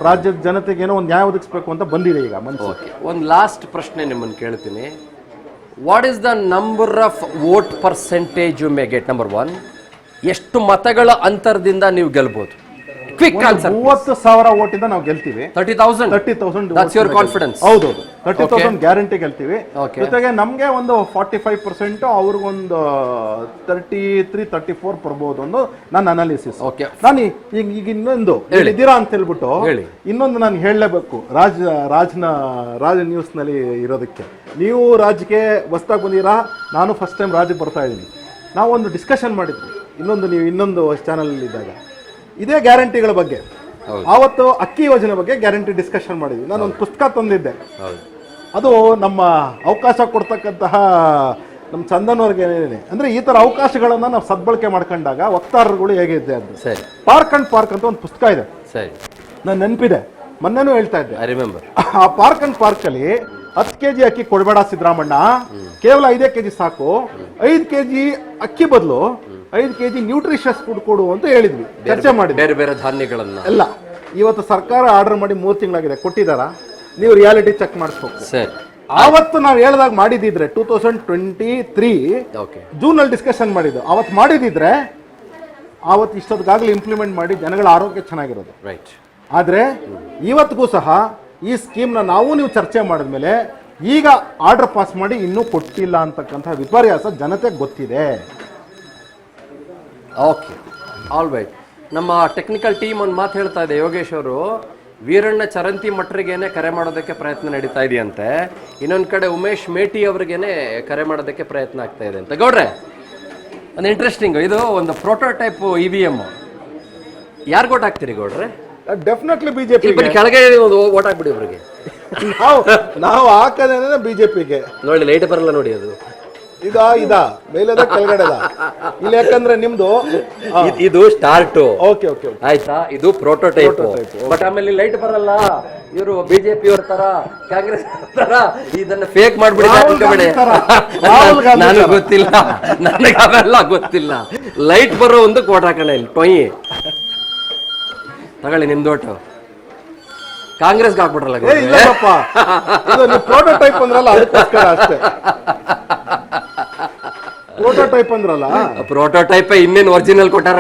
ರಾಜ್ಯದ ಜನತೆಗೆ ಏನೋ ಒಂದು ನ್ಯಾಯ ಒದಗಿಸ್ಬೇಕು ಅಂತ ಬಂದಿದೆ ಈಗ ಮನಸ್ಸು. ಒಂದು ಲಾಸ್ಟ್ ಪ್ರಶ್ನೆ ನಿಮ್ಮನ್ನು ಕೇಳ್ತೀನಿ. What is the number of vote percentage you may get? Number 1, ಎಷ್ಟು ಮತಗಳ ಅಂತರದಿಂದ ನೀವು ಗೆಲ್ಬಹುದು? Quick answer. 30,000 ವೋಟಿಂದ ನಾವು ಗೆಲ್ತೀವಿ. 30,000 ದಟ್ಸ್ ಯುವರ್ ಕಾನ್ಫಿಡೆನ್ಸ್? ಹೌದು, 30,000 ಗ್ಯಾರಂಟಿ ಗೆಲ್ತೀವಿ. ಜೊತೆಗೆ ನಮ್ಗೆ ಒಂದು 45%, ಅವ್ರಿಗೊಂದು 33-34 ಬರ್ಬೋದು ಒಂದು ನನ್ನ ಅನಾಲಿಸಿಸ್. ನಾನು ಈಗ ಇನ್ನೊಂದು ಇದ್ದೀರಾ ಅಂತ ಹೇಳ್ಬಿಟ್ಟು ಇನ್ನೊಂದು ನಾನು ಹೇಳಲೇಬೇಕು. ರಾಜ್ ನ್ಯೂಸ್ ನಲ್ಲಿ ಇರೋದಕ್ಕೆ, ನೀವು ರಾಜ್ಯಕ್ಕೆ ಹೊಸದಾಗಿ ಬಂದಿರಾ, ನಾನು ಫಸ್ಟ್ ಟೈಮ್ ರಾಜ್ಯಕ್ಕೆ ಬರ್ತಾ ಇದ್ದೀನಿ. ನಾವು ಒಂದು ಡಿಸ್ಕಷನ್ ಮಾಡಿದ್ವಿ ನೀವು ಇನ್ನೊಂದು ಚಾನಲ್ ಇದ್ದಾಗ ಇದೇ ಗ್ಯಾರಂಟಿಗಳ ಬಗ್ಗೆ. ಆವತ್ತು ಅಕ್ಕಿ ಯೋಜನೆ ಬಗ್ಗೆ ಗ್ಯಾರಂಟಿ ಡಿಸ್ಕಷನ್ ಮಾಡಿದ್ವಿ. ನಾನು ಒಂದು ಪುಸ್ತಕ ತಂದಿದ್ದೆ. ಅದು ನಮ್ಮ ಅವಕಾಶ ಕೊಡ್ತಕ್ಕಂತಹ ನಮ್ಮ ಚಂದನ್ ಏನಿದೆ ಅಂದ್ರೆ ಈ ತರ ಅವಕಾಶಗಳನ್ನ ನಾವು ಸದ್ಬಳಕೆ ಮಾಡ್ಕೊಂಡಾಗ ವಕ್ತಾರರುಗಳು ಹೇಗಿದೆ ಅಂತ. ಪಾರ್ಕ್ ಅಂಡ್ ಪಾರ್ಕ್ ಅಂತ ಒಂದು ಪುಸ್ತಕ ಇದೆ, ನಾನು ನೆನಪಿದೆ, ಮೊನ್ನೆನೂ ಹೇಳ್ತಾ ಇದ್ದೆ. ಆ ಪಾರ್ಕ್ ಅಂಡ್ ಪಾರ್ಕ್ ಅಲ್ಲಿ 10 kg ಅಕ್ಕಿ ಕೊಡಬೇಡ ಸಿದ್ದರಾಮಣ್ಣ, ಕೇವಲ 5 kg ಸಾಕು, 5 kg ಅಕ್ಕಿ ಬದಲು 5 kg ನ್ಯೂಟ್ರಿಷಸ್ ಫುಡ್ ಕೊಡು ಅಂತ ಹೇಳಿದ್ವಿ, ಚರ್ಚೆ ಮಾಡಿ. ಬೇರೆ ಬೇರೆ ಧಾನ್ಯಗಳನ್ನ ಎಲ್ಲ ಇವತ್ತು ಸರ್ಕಾರ ಆರ್ಡರ್ ಮಾಡಿ 3 ತಿಂಗಳಾಗಿದೆ, ಕೊಟ್ಟಿದಾರ? ನೀವು ರಿಯಾಲಿಟಿ ಚೆಕ್ ಮಾಡಿಸ್ಬೇಕು. ಆವತ್ತು ನಾವು ಹೇಳ್ದಾಗ ಮಾಡಿದಿದ್ರೆ 2023 ಜೂನ್ ಅಲ್ಲಿ ಡಿಸ್ಕಷನ್ ಮಾಡಿದ್ದು, ಅವತ್ತು ಮಾಡಿದಿದ್ರೆ ಆವತ್ತು ಇಷ್ಟೊತ್ತಿಗಾಗಲೇ ಇಂಪ್ಲಿಮೆಂಟ್ ಮಾಡಿ ಜನಗಳ ಆರೋಗ್ಯ ಚೆನ್ನಾಗಿರೋದು. ಆದ್ರೆ ಇವತ್ತಿಗೂ ಸಹ ಈ ಸ್ಕೀಮ್ನ ನೀವು ಚರ್ಚೆ ಮಾಡಿದ್ಮೇಲೆ ಈಗ ಆರ್ಡರ್ ಪಾಸ್ ಮಾಡಿ ಇನ್ನೂ ಕೊಟ್ಟಿಲ್ಲ ಅಂತಕ್ಕಂಥ ವಿಪರ್ಯಾಸ ಜನತೆಗೆ ಗೊತ್ತಿದೆ. Okay, all right. ನಮ್ಮ ಟೆಕ್ನಿಕಲ್ ಟೀಮ್ ಒಂದು ಮಾತು ಹೇಳ್ತಾ ಇದೆ, ಯೋಗೇಶ್ ಅವರು ವೀರಣ್ಣ ಚರಂತಿ ಮಟ್ರಿಗೇನೆ ಕರೆ ಮಾಡೋದಕ್ಕೆ ಪ್ರಯತ್ನ ನಡೀತಾ ಇದೆಯಂತೆ, ಇನ್ನೊಂದು ಕಡೆ ಉಮೇಶ್ ಮೇಟಿ ಅವ್ರಿಗೇನೆ ಕರೆ ಮಾಡೋದಕ್ಕೆ ಪ್ರಯತ್ನ ಆಗ್ತಾ ಇದೆ ಅಂತ. ಗೌಡ್ರೆ, ಒಂದು ಇಂಟ್ರೆಸ್ಟಿಂಗ್, ಇದು ಒಂದು ಪ್ರೋಟೋಟೈಪ್ EVM. ಯಾರು ಓಟ್ ಹಾಕ್ತೀರಿ ಗೌಡ್ರೆ? Definitely BJP. ಕೆಳಗೆ ಓಟ್ ಹಾಕ್ಬಿಡಿ ಇವ್ರಿಗೆ. ನಾವು ಹಾಕೋದೇನ ಬಿಜೆಪಿಗೆ. ನೋಡಿ, ಲೈಟ್ ಬರಲ್ಲ ನೋಡಿ, ಅದು ಇದಾ ಮೇಲೆದ ಕೆಳಗಡೆದ ಇಲ್ಲಿ, ಯಾಕಂದ್ರೆ ನಿಮ್ದು ಇದು ಸ್ಟಾರ್ಟ್. ಓಕೆ, ಆಯ್ತಾ, ಇದು ಪ್ರೋಟೋಟೈಪ್. ಬಟ್ ಆಮೇಲೆ ಲೈಟ್ ಬರಲ್ಲ. ಇವರು ಬಿಜೆಪಿ ಅವ್ರ ತರ, ಕಾಂಗ್ರೆಸ್ ತರ ಇದನ್ನ ಫೇಕ್ ಮಾಡ್ಬಿಡಿ. ನನಗೆ ಗೊತ್ತಿಲ್ಲ, ನನಗೆ ಅವೆಲ್ಲ ಗೊತ್ತಿಲ್ಲ. ಲೈಟ್ ಬರೋ ಒಂದು ಕೋಟ್ ಹಾಕೋಣ ಇಲ್ಲಿ, ಟೊಯ್ ತಗೊಳ್ಳಿ ನಿಮ್ದು ಓಟು. ಕಾಂಗ್ರೆಸ್ಗೆ ಹಾಕ್ಬಿಟ್ರಲ್ಲ. ಪ್ರೋಟೋಟೈಪ್ ಅಂದ್ರಲ್ಲ, ಅದಕ್ಕೋಸ್ಕರ ಅಷ್ಟೇ. ಪ್ರೋಟೋಟೈಪ್ ಅಂದ್ರಲ್ಲ, ಪ್ರೋಟೋಟೈಪ್ ಇನ್ನೇನು ಒರಿಜಿನಲ್ ಕೊಟ್ಟಾರ.